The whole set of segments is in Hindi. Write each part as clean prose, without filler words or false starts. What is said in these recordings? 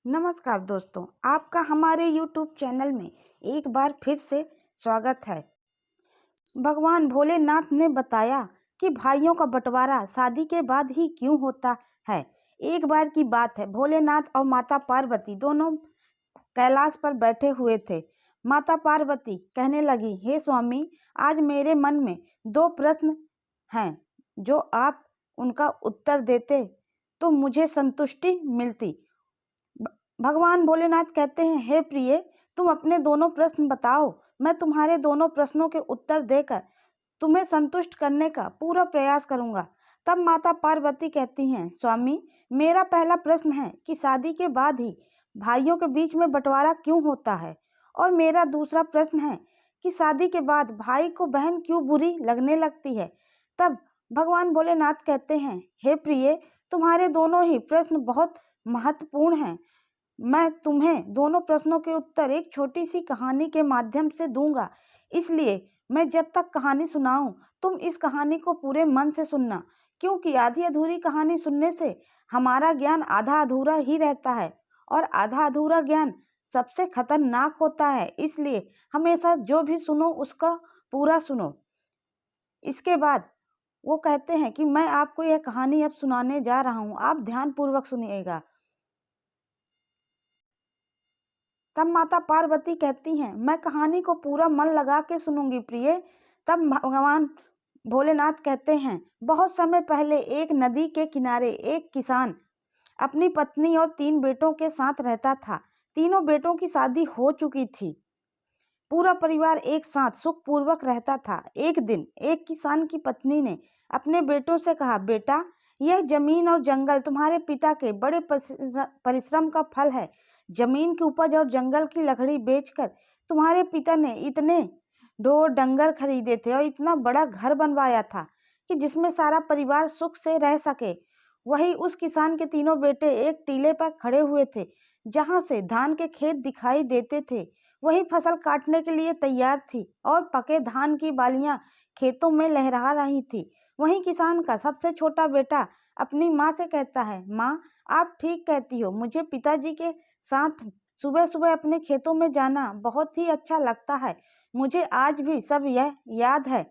नमस्कार दोस्तों, आपका हमारे YouTube चैनल में एक बार फिर से स्वागत है। भगवान भोलेनाथ ने बताया कि भाइयों का बंटवारा शादी के बाद ही क्यों होता है। एक बार की बात है, भोलेनाथ और माता पार्वती दोनों कैलाश पर बैठे हुए थे। माता पार्वती कहने लगी, हे स्वामी, आज मेरे मन में दो प्रश्न हैं। जो आप उनका उत्तर देते तो मुझे संतुष्टि मिलती। भगवान भोलेनाथ कहते हैं, हे प्रिय, तुम अपने दोनों प्रश्न बताओ। मैं तुम्हारे दोनों प्रश्नों के उत्तर देकर तुम्हें संतुष्ट करने का पूरा प्रयास करूंगा। तब माता पार्वती कहती हैं, स्वामी, मेरा पहला प्रश्न है कि शादी के बाद ही भाइयों के बीच में बंटवारा क्यों होता है, और मेरा दूसरा प्रश्न है कि शादी के बाद भाई को बहन क्यों बुरी लगने लगती है। तब भगवान भोलेनाथ कहते हैं, हे प्रिय, तुम्हारे दोनों ही प्रश्न बहुत महत्वपूर्ण हैं। मैं तुम्हें दोनों प्रश्नों के उत्तर एक छोटी सी कहानी के माध्यम से दूंगा। इसलिए मैं जब तक कहानी सुनाऊं, तुम इस कहानी को पूरे मन से सुनना, क्योंकि आधी अधूरी कहानी सुनने से हमारा ज्ञान आधा अधूरा ही रहता है, और आधा अधूरा ज्ञान सबसे खतरनाक होता है। इसलिए हमेशा जो भी सुनो उसका पूरा सुनो। इसके बाद वो कहते हैं कि मैं आपको यह कहानी अब सुनाने जा रहा हूँ, आप ध्यानपूर्वक सुनिएगा। तब माता पार्वती कहती हैं, मैं कहानी को पूरा मन लगा के सुनूंगी प्रिय। तब भगवान भोलेनाथ कहते हैं, बहुत समय पहले एक नदी के किनारे एक किसान अपनी पत्नी और 3 बेटों के साथ रहता था। तीनों बेटों की शादी हो चुकी थी। पूरा परिवार एक साथ सुखपूर्वक रहता था। एक दिन एक किसान की पत्नी ने अपने बेटों से कहा, बेटा, यह जमीन और जंगल तुम्हारे पिता के बड़े परिश्रम का फल है। जमीन की उपज और जंगल की लकड़ी बेचकर तुम्हारे पिता ने इतने ढोर डंगर खरीदे थे और इतना बड़ा घर बनवाया था कि जिसमें सारा परिवार सुख से रह सके। वही उस किसान के तीनों बेटे एक टीले पर खड़े हुए थे, जहां से धान के खेत दिखाई देते थे। वही फसल काटने के लिए तैयार थी और पके धान की बालियां खेतों में लहरा रही थी। वहीं किसान का सबसे छोटा बेटा अपनी माँ से कहता है, माँ, आप ठीक कहती हो, मुझे पिताजी के साथ सुबह सुबह अपने खेतों में जाना बहुत ही अच्छा लगता है। मुझे आज भी सब यह याद है।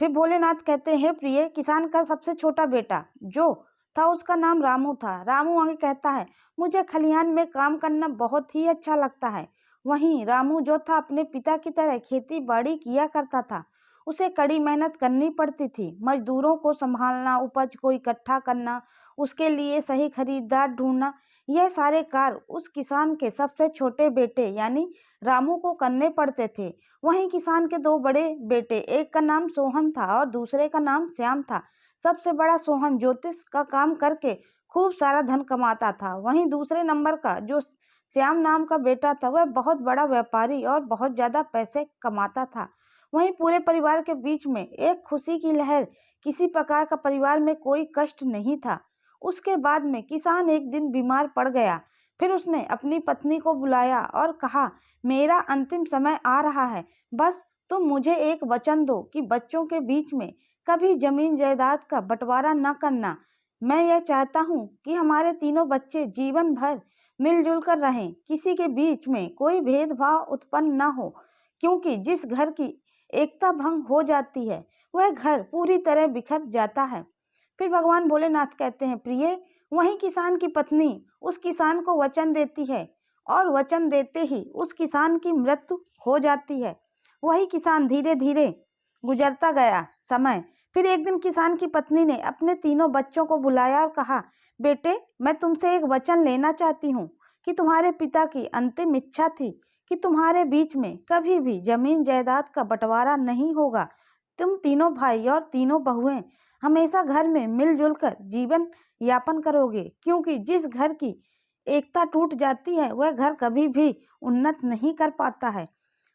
फिर भोलेनाथ कहते हैं, हे प्रिय, किसान का सबसे छोटा बेटा जो था उसका नाम रामू था। रामू आगे कहता है, मुझे खलिहान में काम करना बहुत ही अच्छा लगता है। वहीं रामू जो था अपने पिता की तरह खेती बाड़ी किया करता था। उसे कड़ी मेहनत करनी पड़ती थी, मजदूरों को संभालना, उपज को इकट्ठा करना, उसके लिए सही खरीदार ढूंढना, यह सारे कार्य उस किसान के सबसे छोटे बेटे यानी रामू को करने पड़ते थे। वहीं किसान के 2 बड़े बेटे, एक का नाम सोहन था और दूसरे का नाम श्याम था। सबसे बड़ा सोहन ज्योतिष का काम करके खूब सारा धन कमाता था। वहीं दूसरे नंबर का जो श्याम नाम का बेटा था, वह बहुत बड़ा व्यापारी और बहुत ज्यादा पैसे कमाता था। वहीं पूरे परिवार के बीच में एक खुशी की लहर, किसी प्रकार का परिवार में कोई कष्ट नहीं था। उसके बाद में किसान एक दिन बीमार पड़ गया। फिर उसने अपनी पत्नी को बुलाया और कहा, मेरा अंतिम समय आ रहा है। बस तुम मुझे एक वचन दो कि बच्चों के बीच में कभी जमीन जायदाद का बंटवारा न करना। मैं यह चाहता हूँ कि हमारे तीनों बच्चे जीवन भर मिलजुल कर रहें, किसी के बीच में कोई भेदभाव उत्पन्न न हो, क्योंकि जिस घर की एकता भंग हो जाती है वह घर पूरी तरह बिखर जाता है। फिर भगवान भोलेनाथ कहते हैं, प्रिय, वही किसान की पत्नी उस किसान को वचन देती है और वचन देते ही उस किसान की मृत्यु हो जाती है। वही किसान धीरे धीरे गुजरता गया समय। फिर एक दिन किसान की पत्नी ने अपने तीनों बच्चों को बुलाया और कहा, बेटे, मैं तुमसे एक वचन लेना चाहती हूँ कि तुम्हारे पिता की अंतिम इच्छा थी कि तुम्हारे बीच में कभी भी जमीन जायदाद का बंटवारा नहीं होगा। तुम तीनों भाई और तीनों बहुएं हमेशा घर में मिलजुल कर जीवन यापन करोगे, क्योंकि जिस घर की एकता टूट जाती है वह घर कभी भी उन्नत नहीं कर पाता है।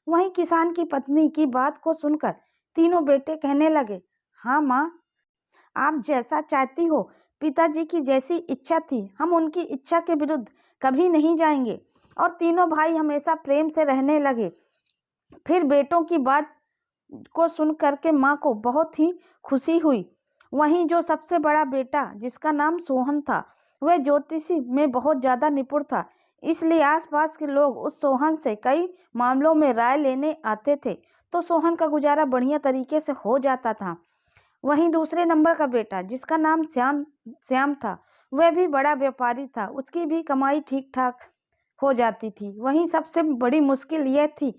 वहीं किसान की पत्नी की बात को सुनकर तीनों बेटे कहने लगे, हाँ माँ, आप जैसा चाहती हो, पिताजी की जैसी इच्छा थी, हम उनकी इच्छा के विरुद्ध कभी नहीं जाएंगे। और तीनों भाई हमेशा प्रेम से रहने लगे। फिर बेटों की बात को सुन करके माँ को बहुत ही खुशी हुई। वहीं जो सबसे बड़ा बेटा, जिसका नाम सोहन था, वह ज्योतिषी में बहुत ज़्यादा निपुण था, इसलिए आसपास के लोग उस सोहन से कई मामलों में राय लेने आते थे, तो सोहन का गुजारा बढ़िया तरीके से हो जाता था। वहीं दूसरे नंबर का बेटा, जिसका नाम श्याम था, वह भी बड़ा व्यापारी था। उसकी भी कमाई ठीक ठाक हो जाती थी। वहीं सबसे बड़ी मुश्किल यह थी,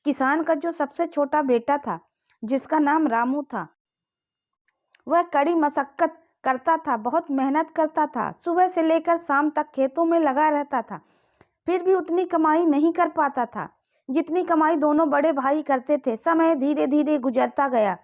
किसान का जो सबसे छोटा बेटा था, जिसका नाम रामू था, वह कड़ी मशक्कत करता था, बहुत मेहनत करता था, सुबह से लेकर शाम तक खेतों में लगा रहता था, फिर भी उतनी कमाई नहीं कर पाता था जितनी कमाई दोनों बड़े भाई करते थे। समय धीरे धीरे गुजरता गया।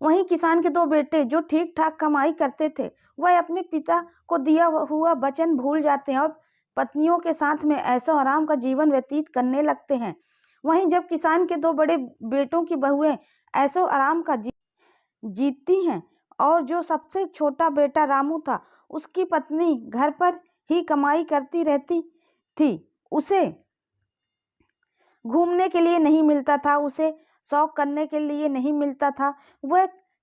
वहीं किसान के दो बेटे जो ठीक ठाक कमाई करते थे, वह अपने पिता को दिया हुआ वचन भूल जाते हैं और पत्नियों के साथ में ऐशो आराम का जीवन व्यतीत करने लगते हैं। वहीं जब किसान के दो बड़े बेटों की बहुएं ऐशो आराम का जीती हैं और जो सबसे छोटा बेटा रामू था, उसकी पत्नी घर पर ही कमाई करती रहती थी, उसे घूमने के लिए नहीं मिलता था, उसे शौक करने के लिए नहीं मिलता था।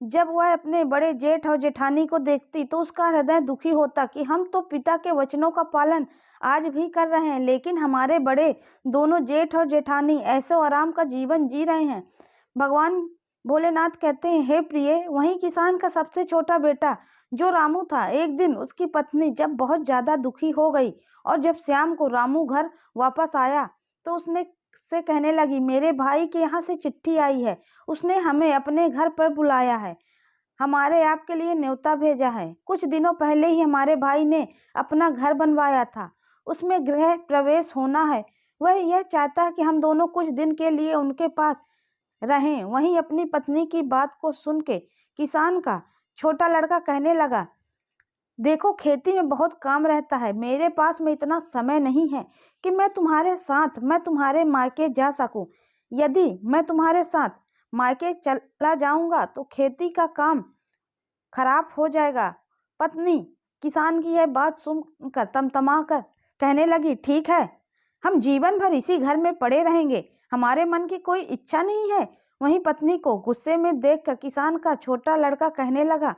जब वह अपने बड़े जेठ और जेठानी को देखती तो उसका हृदय दुखी होता कि हम तो पिता के वचनों का पालन आज भी कर रहे हैं, लेकिन हमारे बड़े दोनों जेठ और जेठानी ऐशो आराम का जीवन जी रहे हैं। भगवान भोलेनाथ कहते हैं, हे प्रिय, वहीं किसान का सबसे छोटा बेटा जो रामू था, एक दिन उसकी पत्नी जब बहुत ज्यादा दुखी हो गई और जब शाम को रामू घर वापस आया तो उसने से कहने लगी, मेरे भाई के यहाँ से चिट्ठी आई है, उसने हमें अपने घर पर बुलाया है, हमारे आपके लिए न्योता भेजा है। कुछ दिनों पहले ही हमारे भाई ने अपना घर बनवाया था, उसमें गृह प्रवेश होना है। वह यह चाहता है कि हम दोनों कुछ दिन के लिए उनके पास रहें। वहीं अपनी पत्नी की बात को सुन के किसान का छोटा लड़का कहने लगा, देखो, खेती में बहुत काम रहता है, मेरे पास में इतना समय नहीं है कि मैं तुम्हारे मायके जा सकूं। यदि मैं तुम्हारे साथ मायके चला जाऊंगा तो खेती का काम खराब हो जाएगा। पत्नी किसान की यह बात सुनकर तमतमा कर कहने लगी, ठीक है, हम जीवन भर इसी घर में पड़े रहेंगे, हमारे मन की कोई इच्छा नहीं है। वहीं पत्नी को गुस्से में देखकर किसान का छोटा लड़का कहने लगा,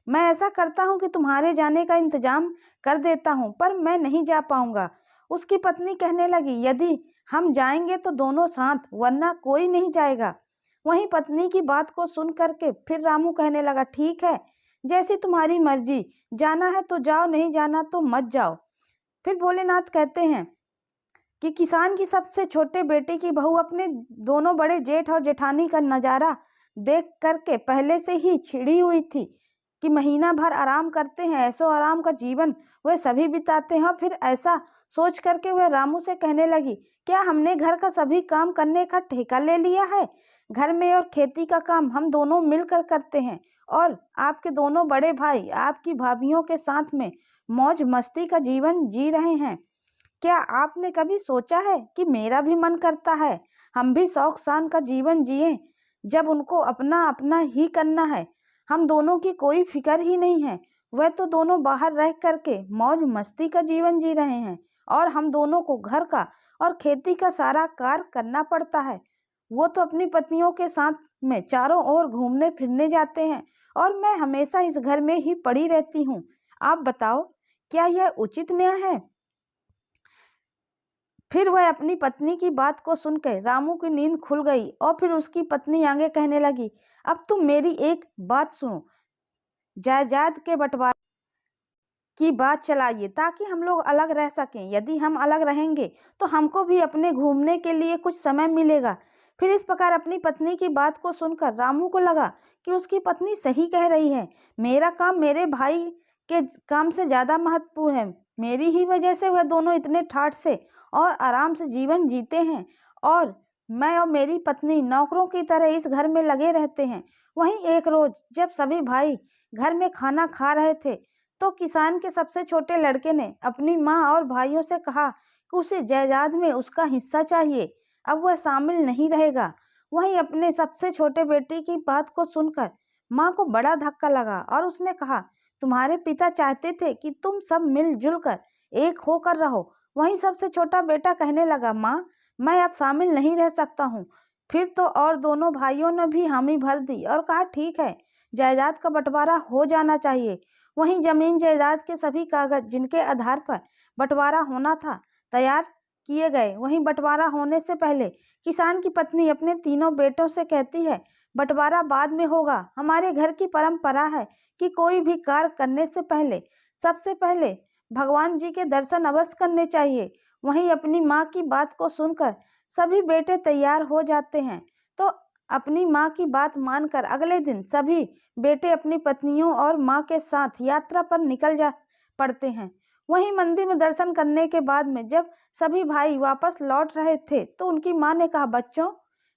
मैं ऐसा करता हूँ कि तुम्हारे जाने का इंतजाम कर देता हूँ, पर मैं नहीं जा पाऊंगा। उसकी पत्नी कहने लगी, यदि हम जाएंगे तो दोनों साथ, वरना कोई नहीं जाएगा। वहीं पत्नी की बात को सुन करके फिर रामू कहने लगा, ठीक है, जैसी तुम्हारी मर्जी, जाना है तो जाओ, नहीं जाना तो मत जाओ। फिर भोलेनाथ कहते हैं कि किसान की सबसे छोटे बेटे की बहू अपने दोनों बड़े जेठ और जेठानी का नजारा देख करके पहले से ही छिड़ी हुई थी कि महीना भर आराम करते हैं, ऐसो आराम का जीवन वह सभी बिताते हैं। और फिर ऐसा सोच करके वह रामू से कहने लगी, क्या हमने घर का सभी काम करने का ठेका ले लिया है? घर में और खेती का काम हम दोनों मिलकर करते हैं और आपके दोनों बड़े भाई आपकी भाभीियों के साथ में मौज मस्ती का जीवन जी रहे हैं। क्या आपने कभी सोचा है कि मेरा भी मन करता है हम भी शौक शान का जीवन जिए, जब उनको अपना अपना ही करना है, हम दोनों की कोई फिक्र ही नहीं है। वह तो दोनों बाहर रह करके मौज मस्ती का जीवन जी रहे हैं और हम दोनों को घर का और खेती का सारा कार्य करना पड़ता है। वो तो अपनी पत्नियों के साथ में चारों ओर घूमने फिरने जाते हैं और मैं हमेशा इस घर में ही पड़ी रहती हूँ। आप बताओ, क्या यह उचित न्याय है? फिर वह अपनी पत्नी की बात को सुनकर रामू की नींद खुल गई और फिर उसकी पत्नी आगे कहने लगी, अब तुम मेरी एक बात सुनो, जायदाद के बंटवारे की बात चलाइए ताकि हम लोग अलग रह सकें। यदि हम अलग रहेंगे तो हमको भी अपने घूमने के लिए कुछ समय मिलेगा। फिर इस प्रकार अपनी पत्नी की बात को सुनकर रामू को लगा कि उसकी पत्नी सही कह रही है, मेरा काम मेरे भाई के काम से ज़्यादा महत्वपूर्ण है। मेरी ही वजह से वह दोनों इतने ठाठ से और आराम से जीवन जीते हैं और मैं और मेरी पत्नी नौकरों की तरह इस घर में लगे रहते हैं। वहीं एक रोज जब सभी भाई घर में खाना खा रहे थे तो किसान के सबसे छोटे लड़के ने अपनी माँ और भाइयों से कहा कि उसे जायदाद में उसका हिस्सा चाहिए, अब वह शामिल नहीं रहेगा। वहीं अपने सबसे छोटे बेटे की बात को सुनकर माँ को बड़ा धक्का लगा और उसने कहा, तुम्हारे पिता चाहते थे कि तुम सब मिलजुल कर एक होकर रहो। वहीं सबसे छोटा बेटा कहने लगा, माँ, मैं अब शामिल नहीं रह सकता हूँ। फिर तो और दोनों भाइयों ने भी हामी भर दी और कहा, ठीक है, जायदाद का बंटवारा हो जाना चाहिए। वहीं जमीन जायदाद के सभी कागज जिनके आधार पर बंटवारा होना था तैयार किए गए। वहीं बंटवारा होने से पहले किसान की पत्नी अपने तीनों बेटों से कहती है, बंटवारा बाद में होगा। हमारे घर की परंपरा है कि कोई भी कार्य करने से पहले सबसे पहले भगवान जी के दर्शन अवश्य करने चाहिए। वहीं अपनी माँ की बात को सुनकर सभी बेटे तैयार हो जाते हैं। तो अपनी माँ की बात मानकर अगले दिन सभी बेटे अपनी पत्नियों और माँ के साथ यात्रा पर निकल जा पड़ते हैं। वहीं मंदिर में दर्शन करने के बाद में जब सभी भाई वापस लौट रहे थे तो उनकी माँ ने कहा, बच्चों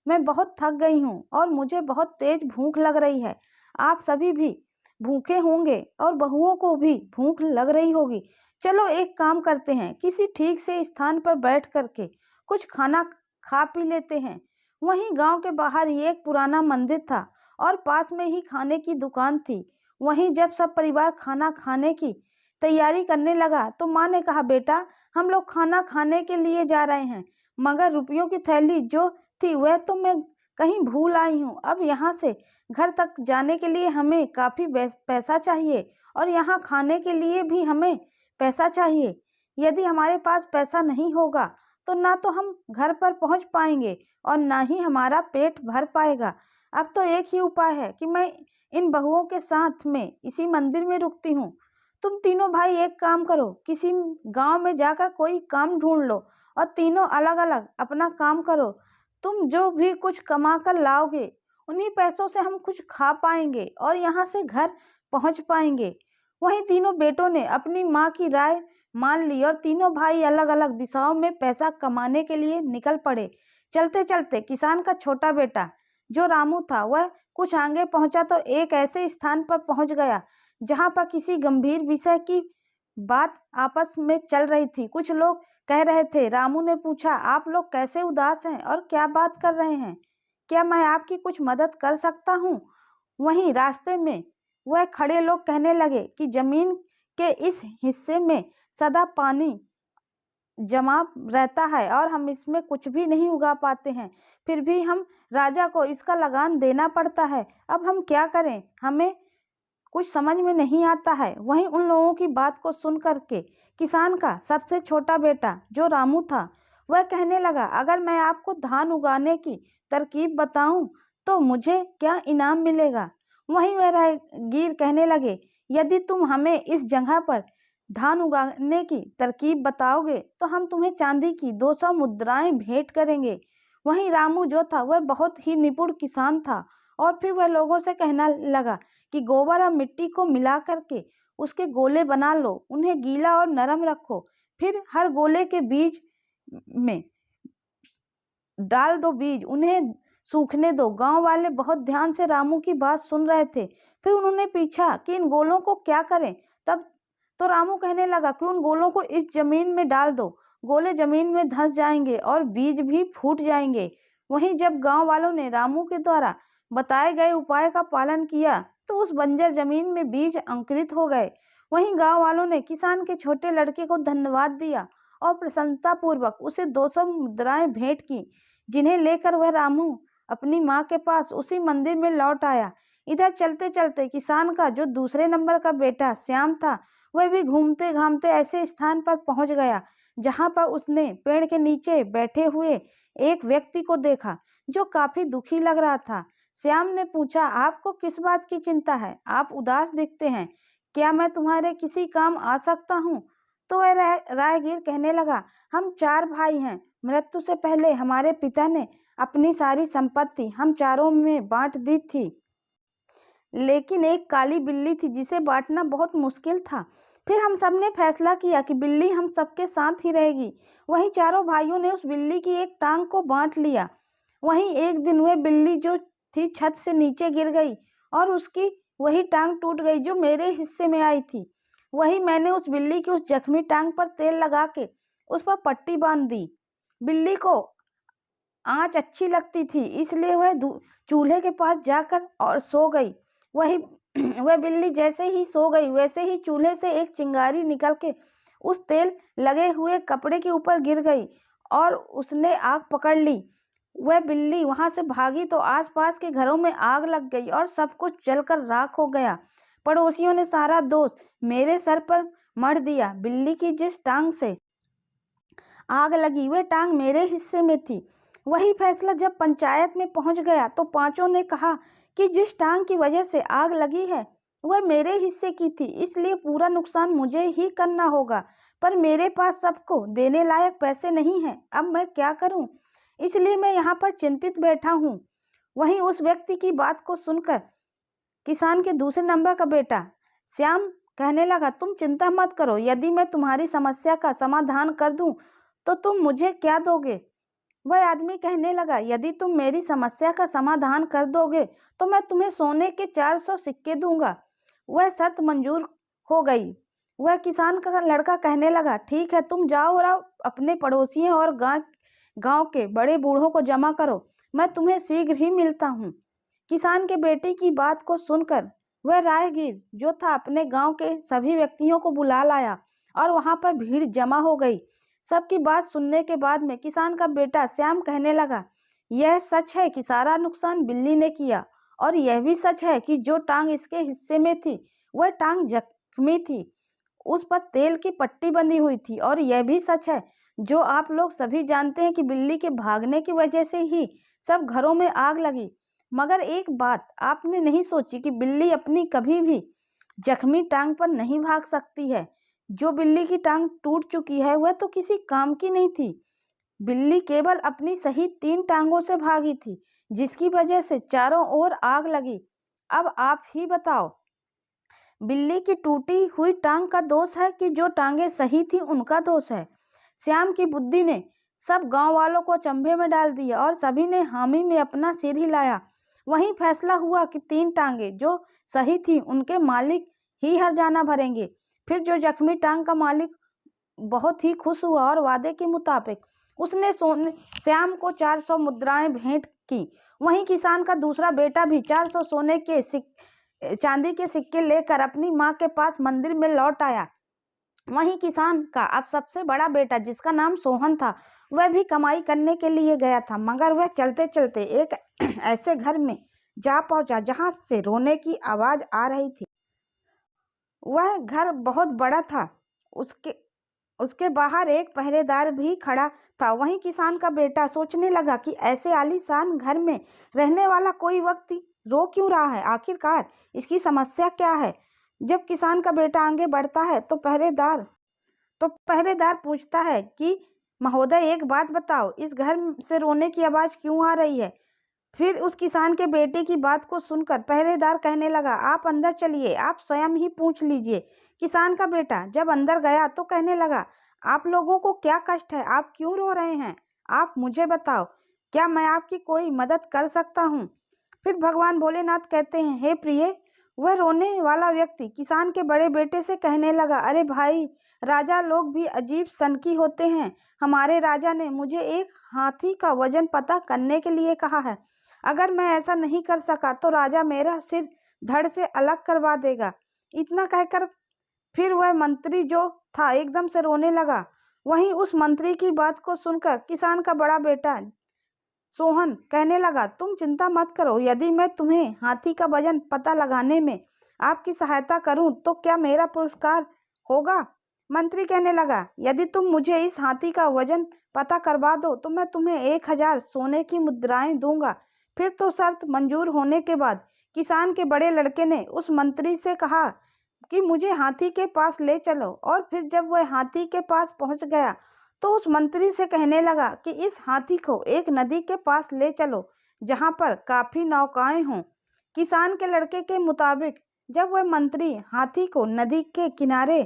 मैं बहुत थक गई हूँ और मुझे बहुत तेज भूख लग रही है। आप सभी भी भूखे होंगे और बहुओं को भी भूख लग रही होगी। चलो एक काम करते हैं, किसी ठीक से स्थान पर बैठ करके कुछ खाना खा पी लेते हैं। वहीं गांव के बाहर ही एक पुराना मंदिर था और पास में ही खाने की दुकान थी। वहीं जब सब परिवार खाना खाने की तैयारी करने लगा तो माँ ने कहा, बेटा हम लोग खाना खाने के लिए जा रहे हैं, मगर रुपयों की थैली जो थी वह तो मैं कहीं भूल आई हूँ। अब यहाँ से घर तक जाने के लिए हमें काफ़ी पैसा चाहिए और यहाँ खाने के लिए भी हमें पैसा चाहिए। यदि हमारे पास पैसा नहीं होगा तो ना तो हम घर पर पहुँच पाएंगे और ना ही हमारा पेट भर पाएगा। अब तो एक ही उपाय है कि मैं इन बहुओं के साथ में इसी मंदिर में रुकती हूँ। तुम तीनों भाई एक काम करो, किसी गांव में जाकर कोई काम ढूंढ लो और तीनों अलग अलग अपना काम करो। तुम जो भी कुछ कमा कर लाओगे उन्हीं पैसों से हम कुछ खा पाएंगे और यहाँ से घर पहुँच पाएंगे। वहीं तीनों बेटों ने अपनी माँ की राय मान ली और तीनों भाई अलग अलग दिशाओं में पैसा कमाने के लिए निकल पड़े। चलते चलते किसान का छोटा बेटा जो रामू था वह कुछ आगे पहुंचा तो एक ऐसे स्थान पर पहुंच गया जहां पर किसी गंभीर विषय की बात आपस में चल रही थी। कुछ लोग कह रहे थे। रामू ने पूछा, आप लोग कैसे उदास हैं और क्या बात कर रहे हैं? क्या मैं आपकी कुछ मदद कर सकता हूँ? वहीं रास्ते में वह खड़े लोग कहने लगे कि जमीन के इस हिस्से में सदा पानी जमा रहता है और हम इसमें कुछ भी नहीं उगा पाते हैं, फिर भी हम राजा को इसका लगान देना पड़ता है। अब हम क्या करें, हमें कुछ समझ में नहीं आता है। वहीं उन लोगों की बात को सुन करके किसान का सबसे छोटा बेटा जो रामू था वह कहने लगा, अगर मैं आपको धान उगाने की तरकीब बताऊं तो मुझे क्या इनाम मिलेगा? वहीं वह राहगीर कहने लगे, यदि तुम हमें इस जगह पर धान उगाने की तरकीब बताओगे तो हम तुम्हें चांदी की 200 मुद्राएं भेंट करेंगे। वहीं रामू जो था वह बहुत ही निपुण किसान था और फिर वह लोगों से कहना लगा कि गोबर और मिट्टी को मिला करके उसके गोले बना लो, उन्हें गीला और नरम रखो, फिर हर गोले के बीज में डाल दो बीज, उन्हें सूखने दो। गांव वाले बहुत ध्यान से रामू की बात सुन रहे थे। फिर उन्होंने पूछा कि इन गोलों को क्या करें? तब तो रामू कहने लगा कि उन गोलों को इस जमीन में डाल दो, गोले जमीन में धंस जाएंगे और बीज भी फूट जाएंगे। वहीं जब गांव वालों ने रामू के द्वारा बताए गए उपाय का पालन किया तो उस बंजर जमीन में बीज अंकुरित हो गए। वहीं गांव वालों ने किसान के छोटे लड़के को धन्यवाद दिया और प्रसन्नता पूर्वक उसे 200 मुद्राएं भेंट की, जिन्हें लेकर वह रामू अपनी माँ के पास उसी मंदिर में लौट आया। इधर चलते चलते किसान का जो दूसरे नंबर का बेटा श्याम था वह भी घूमते घामते ऐसे स्थान पर पहुंच गया जहां पर उसने पेड़ के नीचे बैठे हुए एक व्यक्ति को देखा जो काफी दुखी लग रहा था। श्याम ने पूछा, आपको किस बात की चिंता है? आप उदास दिखते हैं, क्या मैं तुम्हारे किसी काम आ सकता हूँ? तो वह राहगीर कहने लगा, हम 4 भाई हैं। मृत्यु से पहले हमारे पिता ने अपनी सारी संपत्ति हम चारों में बांट दी थी, लेकिन एक काली बिल्ली थी जिसे बांटना बहुत मुश्किल था। फिर हम सब ने फैसला किया कि बिल्ली हम सबके साथ ही रहेगी। वहीं चारों भाइयों ने उस बिल्ली की एक टांग को बांट लिया। वहीं एक दिन वह बिल्ली जो थी छत से नीचे गिर गई और उसकी वही टांग टूट गई जो मेरे हिस्से में आई थी। वही मैंने उस बिल्ली की उस जख्मी टांग पर तेल लगा के उस पर पट्टी बांध दी। बिल्ली को आँच अच्छी लगती थी, इसलिए वह चूल्हे के पास जाकर और सो गई। वही वह बिल्ली जैसे ही सो गई वैसे ही चूल्हे से एक चिंगारी निकल के उस तेल लगे हुए कपड़े के ऊपर गिर गई और उसने आग पकड़ ली। वह बिल्ली वहां से भागी तो आसपास के घरों में आग लग गई और सब कुछ जलकर राख हो गया। पड़ोसियों ने सारा दोष मेरे सर पर मढ़ दिया। बिल्ली की जिस टांग से आग लगी वह टांग मेरे हिस्से में थी। वही फैसला जब पंचायत में पहुंच गया तो पांचों ने कहा कि जिस टांग की वजह से आग लगी है वह मेरे हिस्से की थी, इसलिए पूरा नुकसान मुझे ही करना होगा। पर मेरे पास सबको देने लायक पैसे नहीं हैं, अब मैं क्या करूं? इसलिए मैं यहाँ पर चिंतित बैठा हूँ। वहीं उस व्यक्ति की बात को सुनकर किसान के दूसरे नंबर का बेटा श्याम कहने लगा, तुम चिंता मत करो, यदि मैं तुम्हारी समस्या का समाधान कर दूं तो तुम मुझे क्या दोगे? वह आदमी कहने लगा, यदि तुम मेरी समस्या का समाधान कर दोगे तो मैं तुम्हें सोने के 400 सिक्के दूंगा। वह शर्त मंजूर हो गई। वह किसान का लड़का कहने लगा, ठीक है, तुम जाओ और अपने पड़ोसियों और गांव के बड़े बूढ़ों को जमा करो, मैं तुम्हें शीघ्र ही मिलता हूँ। किसान के बेटे की बात को सुनकर वह राहगीर जो था अपने गांव के सभी व्यक्तियों को बुला लाया और वहां पर भीड़ जमा हो गई। सबकी बात सुनने के बाद में किसान का बेटा श्याम कहने लगा, यह सच है कि सारा नुकसान बिल्ली ने किया, और यह भी सच है कि जो टांग इसके हिस्से में थी वह टांग जख्मी थी, उस पर तेल की पट्टी बंधी हुई थी। और यह भी सच है जो आप लोग सभी जानते हैं कि बिल्ली के भागने की वजह से ही सब घरों में आग लगी। मगर एक बात आपने नहीं सोची कि बिल्ली अपनी कभी भी जख्मी टांग पर नहीं भाग सकती है। जो बिल्ली की टांग टूट चुकी है वह तो किसी काम की नहीं थी। बिल्ली केवल अपनी सही 3 टांगों से भागी थी, जिसकी वजह से चारों ओर आग लगी। अब आप ही बताओ, बिल्ली की टूटी हुई टांग का दोष है कि जो टांगे सही थी उनका दोष है? श्याम की बुद्धि ने सब गांव वालों को चंभे में डाल दिया और सभी ने हामी में अपना सिर हिलाया। वहीं फैसला हुआ कि 3 टांगे जो सही थी उनके मालिक ही हर्जाना भरेंगे। फिर जो जख्मी टांग का मालिक बहुत ही खुश हुआ और वादे के मुताबिक उसने श्याम को 400 मुद्राएं भेंट की। वहीं किसान का दूसरा बेटा भी 400 सोने के चांदी के सिक्के लेकर अपनी माँ के पास मंदिर में लौट आया। वहीं किसान का अब सबसे बड़ा बेटा जिसका नाम सोहन था वह भी कमाई करने के लिए गया था, मगर वह चलते चलते एक ऐसे घर में जा पहुंचा जहां से रोने की आवाज आ रही थी। वह घर बहुत बड़ा था, उसके बाहर एक पहरेदार भी खड़ा था। वहीं किसान का बेटा सोचने लगा कि ऐसे आलीशान घर में रहने वाला कोई व्यक्ति रो क्यों रहा है, आखिरकार इसकी समस्या क्या है? जब किसान का बेटा आगे बढ़ता है तो पहरेदार पूछता है कि महोदय एक बात बताओ, इस घर से रोने की आवाज क्यों आ रही है? फिर उस किसान के बेटे की बात को सुनकर पहरेदार कहने लगा, आप अंदर चलिए, आप स्वयं ही पूछ लीजिए। किसान का बेटा जब अंदर गया तो कहने लगा, आप लोगों को क्या कष्ट है, आप क्यों रो रहे हैं? आप मुझे बताओ, क्या मैं आपकी कोई मदद कर सकता हूँ? फिर भगवान भोलेनाथ कहते हैं, हे प्रिय। वह रोने वाला व्यक्ति किसान के बड़े बेटे से कहने लगा, अरे भाई, राजा लोग भी अजीब सनकी होते हैं। हमारे राजा ने मुझे एक हाथी का वजन पता करने के लिए कहा है। अगर मैं ऐसा नहीं कर सका तो राजा मेरा सिर धड़ से अलग करवा देगा। इतना कहकर फिर वह मंत्री जो था एकदम से रोने लगा। वहीं उस मंत्री की बात को सुनकर किसान का बड़ा बेटा सोहन कहने लगा, तुम चिंता मत करो, यदि मैं तुम्हें हाथी का वजन पता लगाने में आपकी सहायता करूं तो क्या मेरा पुरस्कार होगा? मंत्री कहने लगा, यदि तुम मुझे इस हाथी का वजन पता करवा दो तो मैं तुम्हें 1000 सोने की मुद्राएं दूंगा। फिर तो शर्त मंजूर होने के बाद किसान के बड़े लड़के ने उस मंत्री से कहा कि मुझे हाथी के पास ले चलो। और फिर जब वह हाथी के पास पहुंच गया तो उस मंत्री से कहने लगा कि इस हाथी को एक नदी के पास ले चलो जहां पर काफी नौकाएं हों। किसान के लड़के के मुताबिक जब वह मंत्री हाथी को नदी के किनारे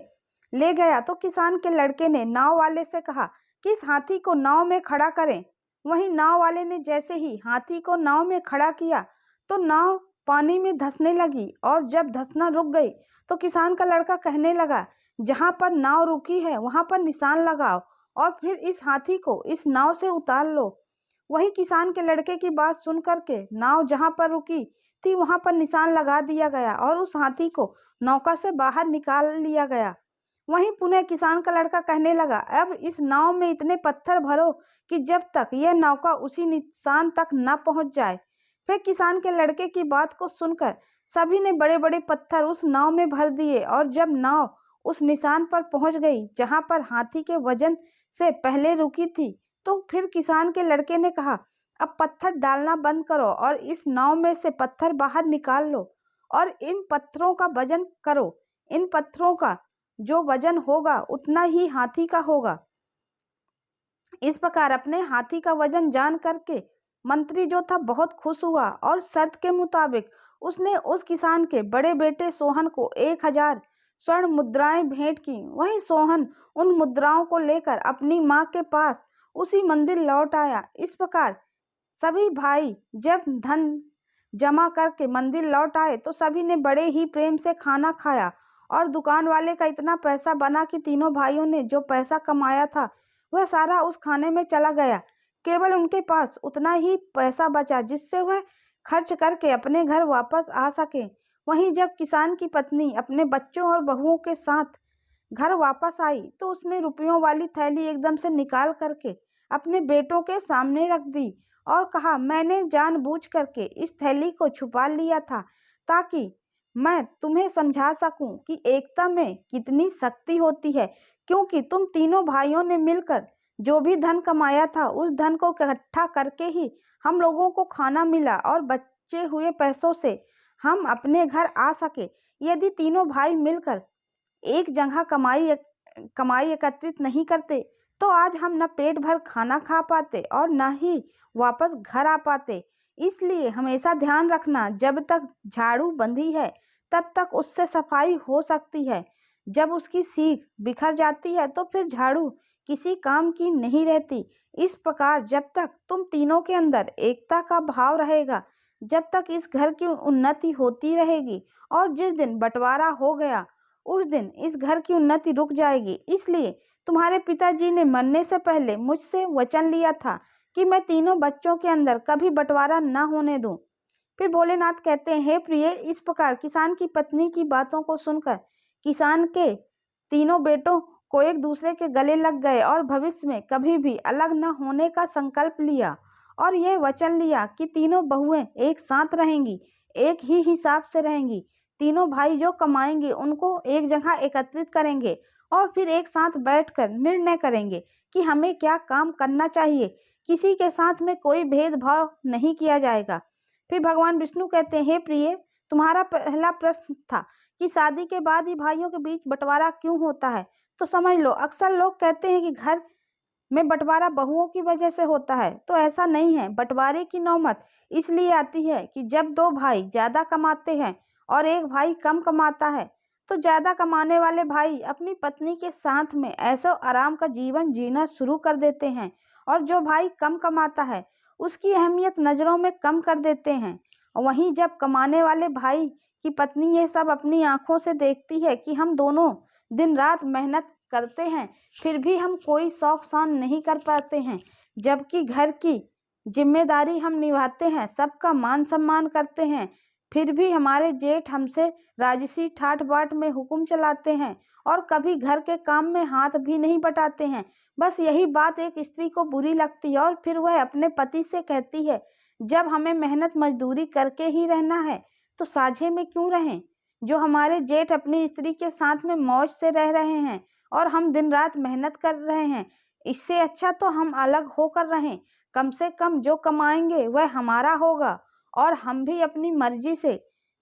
ले गया तो किसान के लड़के ने नाव वाले से कहा कि इस हाथी को नाव में खड़ा करें। वहीं नाव वाले ने जैसे ही हाथी को नाव में खड़ा किया तो नाव पानी में धंसने लगी, और जब धंसना रुक गई तो किसान का लड़का कहने लगा, जहां पर नाव रुकी है वहां पर निशान लगाओ और फिर इस हाथी को इस नाव से उतार लो। वही किसान के लड़के की बात सुन करके नाव जहां पर रुकी थी वहां पर निशान लगा दिया गया और उस हाथी को नौका से बाहर निकाल लिया गया। वहीं पुनः किसान का लड़का कहने लगा, अब इस नाव में इतने पत्थर भरो कि जब तक यह नौका उसी निशान तक न पहुंच जाए। फिर किसान के लड़के की बात को सुनकर सभी ने बड़े बड़े पत्थर उस नाव में भर दिए और जब नाव उस निशान पर पहुंच गई जहां पर हाथी के वजन से पहले रुकी थी, तो फिर किसान के लड़के ने कहा, अब पत्थर डालना बंद करो और इस नाव में से पत्थर बाहर निकाल लो और इन पत्थरों का वजन करो। इन पत्थरों का जो वजन होगा उतना ही हाथी का होगा। इस प्रकार अपने हाथी का वजन जान करके मंत्री जो था बहुत खुश हुआ और शर्त के मुताबिक उसने उस किसान के बड़े बेटे सोहन को 1000 स्वर्ण मुद्राएं भेंट की। वहीं सोहन उन मुद्राओं को लेकर अपनी माँ के पास उसी मंदिर लौट आया। इस प्रकार सभी भाई जब धन जमा करके मंदिर लौट आए तो सभी ने बड़े ही प्रेम से खाना खाया और दुकान वाले का इतना पैसा बना कि तीनों भाइयों ने जो पैसा कमाया था वह सारा उस खाने में चला गया। केवल उनके पास उतना ही पैसा बचा जिससे वह खर्च करके अपने घर वापस आ सके। वहीं जब किसान की पत्नी अपने बच्चों और बहुओं के साथ घर वापस आई तो उसने रुपयों वाली थैली एकदम से निकाल करके अपने बेटों के सामने रख दी और कहा, मैंने जानबूझ करके इस थैली को छुपा लिया था ताकि मैं तुम्हें समझा सकूं कि एकता में कितनी शक्ति होती है, क्योंकि तुम तीनों भाइयों ने मिलकर जो भी धन कमाया था उस धन को इकट्ठा करके ही हम लोगों को खाना मिला और बचे हुए पैसों से हम अपने घर आ सके। यदि तीनों भाई मिलकर एक जगह कमाई एकत्रित नहीं करते तो आज हम न पेट भर खाना खा पाते और न ही वापस घर आ पाते। इसलिए हमेशा ध्यान रखना, जब तक झाड़ू बंधी है तब तक उससे सफाई हो सकती है। जब उसकी सीख बिखर जाती है तो फिर झाड़ू किसी काम की नहीं रहती। इस प्रकार जब तक तुम तीनों के अंदर एकता का भाव रहेगा, जब तक इस घर की उन्नति होती रहेगी और जिस दिन बंटवारा हो गया उस दिन इस घर की उन्नति रुक जाएगी। इसलिए तुम्हारे पिताजी ने मरने से पहले मुझसे वचन लिया था कि मैं तीनों बच्चों के अंदर कभी बंटवारा न होने दूं। फिर भोलेनाथ कहते हैं, हे प्रिय, इस प्रकार किसान की पत्नी की बातों को सुनकर किसान के तीनों बेटों को एक दूसरे के गले लग गए और भविष्य में कभी भी अलग न होने का संकल्प लिया और यह वचन लिया कि तीनों बहुएं एक साथ रहेंगी, एक ही हिसाब से रहेंगी। तीनों भाई जो कमाएंगे उनको एक जगह एकत्रित करेंगे और फिर एक साथ बैठकर निर्णय करेंगे कि हमें क्या काम करना चाहिए। किसी के साथ में कोई भेदभाव नहीं किया जाएगा। फिर भगवान विष्णु कहते हैं, हे प्रिय, तुम्हारा पहला प्रश्न था कि शादी के बाद ही भाइयों के बीच बंटवारा क्यों होता है। तो समझ लो, अक्सर लोग कहते हैं कि घर में बंटवारा बहुओं की वजह से होता है, तो ऐसा नहीं है। बंटवारे की नौबत इसलिए आती है कि जब दो भाई ज्यादा कमाते हैं और एक भाई कम कमाता है तो ज्यादा कमाने वाले भाई अपनी पत्नी के साथ में ऐशो आराम का जीवन जीना शुरू कर देते हैं और जो भाई कम कमाता है उसकी अहमियत नजरों में कम कर देते हैं। वहीं जब कमाने वाले भाई की पत्नी यह सब अपनी आंखों से देखती है कि हम दोनों दिन रात मेहनत करते हैं फिर भी हम कोई शौक शान नहीं कर पाते हैं, जबकि घर की जिम्मेदारी हम निभाते हैं, सबका मान सम्मान करते हैं, फिर भी हमारे जेठ हमसे राजसी ठाट बाट में हुक्म चलाते हैं और कभी घर के काम में हाथ भी नहीं बटाते हैं। बस यही बात एक स्त्री को बुरी लगती है और फिर वह अपने पति से कहती है, जब हमें मेहनत मजदूरी करके ही रहना है तो साझे में क्यों रहें। जो हमारे जेठ अपनी स्त्री के साथ में मौज से रह रहे हैं और हम दिन रात मेहनत कर रहे हैं, इससे अच्छा तो हम अलग होकर रहें। कम से कम जो कमाएंगे वह हमारा होगा और हम भी अपनी मर्जी से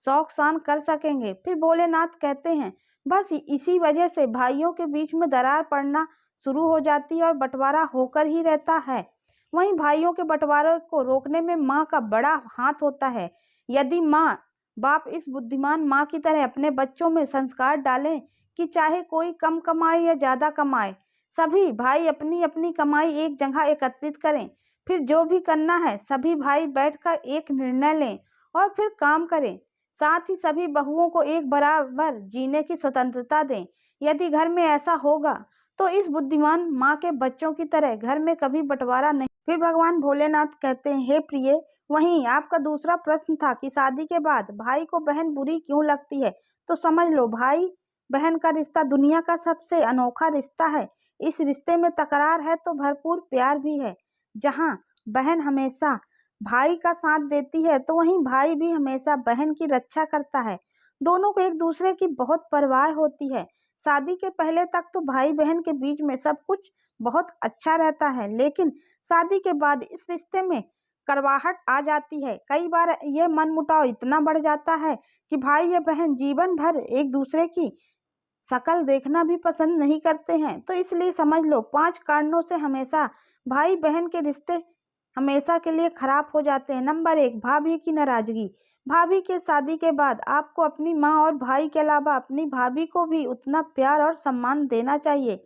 शौक शान कर सकेंगे। फिर भोलेनाथ कहते हैं, बस इसी वजह से भाइयों के बीच में दरार पड़ना शुरू हो जाती है और बंटवारा होकर ही रहता है। वहीं भाइयों के बंटवारे को रोकने में माँ का बड़ा हाथ होता है। यदि माँ बाप इस बुद्धिमान माँ की तरह अपने बच्चों में संस्कार डालें कि चाहे कोई कम कमाए या ज्यादा कमाए, सभी भाई अपनी अपनी कमाई एक जगह एकत्रित करें, फिर जो भी करना है सभी भाई बैठकर एक निर्णय लें और फिर काम करें। साथ ही सभी बहुओं को एक बराबर जीने की स्वतंत्रता दें। यदि घर में ऐसा होगा तो इस बुद्धिमान माँ के बच्चों की तरह घर में कभी बंटवारा नहीं। फिर भगवान भोलेनाथ कहते हैं, हे प्रिय, वहीं आपका दूसरा प्रश्न था कि शादी के बाद भाई को बहन बुरी क्यों लगती है। तो समझ लो, भाई बहन का रिश्ता दुनिया का सबसे अनोखा रिश्ता है। इस रिश्ते में तकरार है तो भरपूर प्यार भी है। जहाँ बहन हमेशा भाई का साथ देती है तो वहीं भाई भी हमेशा बहन की रक्षा करता है। दोनों को एक दूसरे की बहुत परवाह होती है। शादी के पहले तक तो भाई बहन के बीच में सब कुछ बहुत अच्छा रहता है, लेकिन शादी के बाद इस रिश्ते में कड़वाहट आ जाती है। कई बार ये मनमुटाव इतना बढ़ जाता है कि भाई या बहन जीवन भर एक दूसरे की शकल देखना भी पसंद नहीं करते हैं। तो इसलिए समझ लो 5 कारणों से हमेशा भाई बहन के रिश्ते हमेशा के लिए खराब हो जाते हैं। नंबर 1, भाभी की नाराजगी। भाभी के शादी के बाद आपको अपनी माँ और भाई के अलावा अपनी भाभी को भी उतना प्यार और सम्मान देना चाहिए।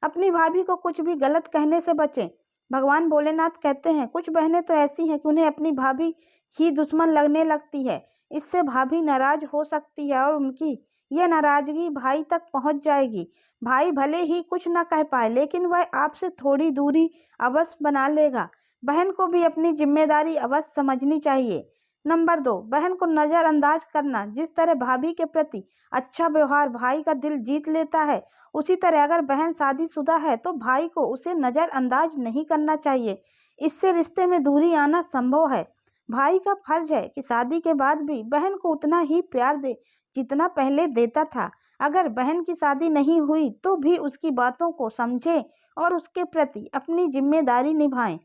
अपनी भाभी को कुछ भी गलत कहने से बचें। भगवान भोलेनाथ कहते हैं कुछ बहनें तो ऐसी हैं कि उन्हें अपनी भाभी ही दुश्मन लगने लगती है। इससे भाभी नाराज हो सकती है और उनकी यह नाराजगी भाई तक पहुंच जाएगी। भाई भले ही कुछ न कह पाए, लेकिन वह आपसे थोड़ी दूरी अवश्य बना लेगा। बहन को भी अपनी जिम्मेदारी अवश्य समझनी चाहिए। नंबर 2, बहन को नजरअंदाज करना। जिस तरह भाभी के प्रति अच्छा व्यवहार भाई का दिल जीत लेता है, उसी तरह अगर बहन शादीशुदा है तो भाई को उसे नजरअंदाज नहीं करना चाहिए। इससे रिश्ते में दूरी आना संभव है। भाई का फर्ज है कि शादी के बाद भी बहन को उतना ही प्यार दे जितना पहले देता था। अगर बहन की शादी नहीं हुई तो भी उसकी बातों को समझे और उसके प्रति अपनी जिम्मेदारी निभाएं।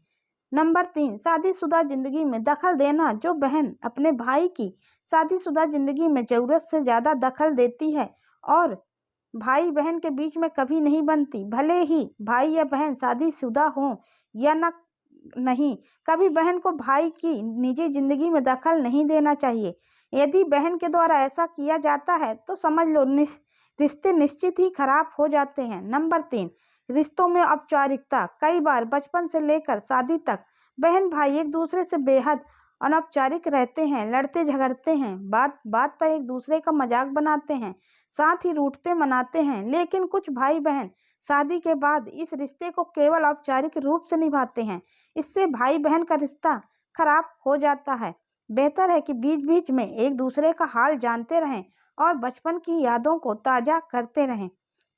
नंबर 3, शादीशुदा जिंदगी में दखल देना। जो बहन अपने भाई की शादीशुदा जिंदगी में जरूरत से ज्यादा दखल देती है और भाई बहन के बीच में कभी नहीं बनती, भले ही भाई या बहन शादीशुदा हो या न नहीं, कभी बहन को भाई की निजी जिंदगी में दखल नहीं देना चाहिए। यदि बहन के द्वारा ऐसा किया जाता है तो समझ लो रिश्ते निश्चित ही खराब हो जाते हैं। नंबर 3, रिश्तों में औपचारिकता। कई बार बचपन से लेकर शादी तक बहन भाई एक दूसरे से बेहद अनौपचारिक रहते हैं, लड़ते झगड़ते हैं, बात बात पर एक दूसरे का मजाक बनाते हैं, साथ ही रूठते मनाते हैं। लेकिन कुछ भाई बहन शादी के बाद इस रिश्ते को केवल औपचारिक रूप से निभाते हैं। इससे भाई बहन का रिश्ता खराब हो जाता है। बेहतर है कि बीच बीच में एक दूसरे का हाल जानते रहें और बचपन की यादों को ताज़ा करते रहें।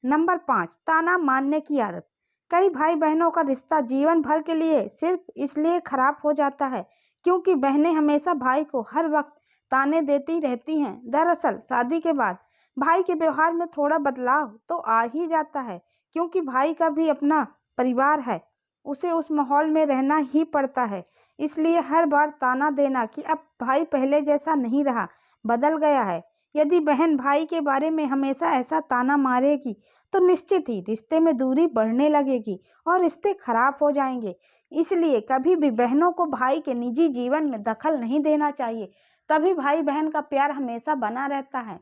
नंबर 5, ताना मारने की आदत। कई भाई बहनों का रिश्ता जीवन भर के लिए सिर्फ इसलिए खराब हो जाता है क्योंकि बहनें हमेशा भाई को हर वक्त ताने देती रहती हैं। दरअसल शादी के बाद भाई के व्यवहार में थोड़ा बदलाव तो आ ही जाता है, क्योंकि भाई का भी अपना परिवार है, उसे उस माहौल में रहना ही पड़ता है। इसलिए हर बार ताना देना कि अब भाई पहले जैसा नहीं रहा, बदल गया है। यदि बहन भाई के बारे में हमेशा ऐसा ताना मारेगी तो निश्चित ही रिश्ते में दूरी बढ़ने लगेगी और रिश्ते खराब हो जाएंगे। इसलिए कभी भी बहनों को भाई के निजी जीवन में दखल नहीं देना चाहिए, तभी भाई बहन का प्यार हमेशा बना रहता है।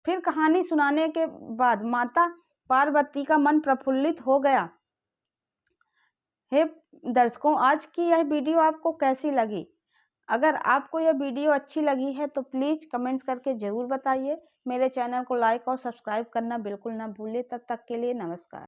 फिर कहानी सुनाने के बाद माता पार्वती का मन प्रफुल्लित हो गया। हे दर्शकों, आज की यह वीडियो आपको कैसी लगी? अगर आपको यह वीडियो अच्छी लगी है तो प्लीज़ कमेंट्स करके ज़रूर बताइए। मेरे चैनल को लाइक और सब्सक्राइब करना बिल्कुल ना भूलें। तब तक के लिए नमस्कार।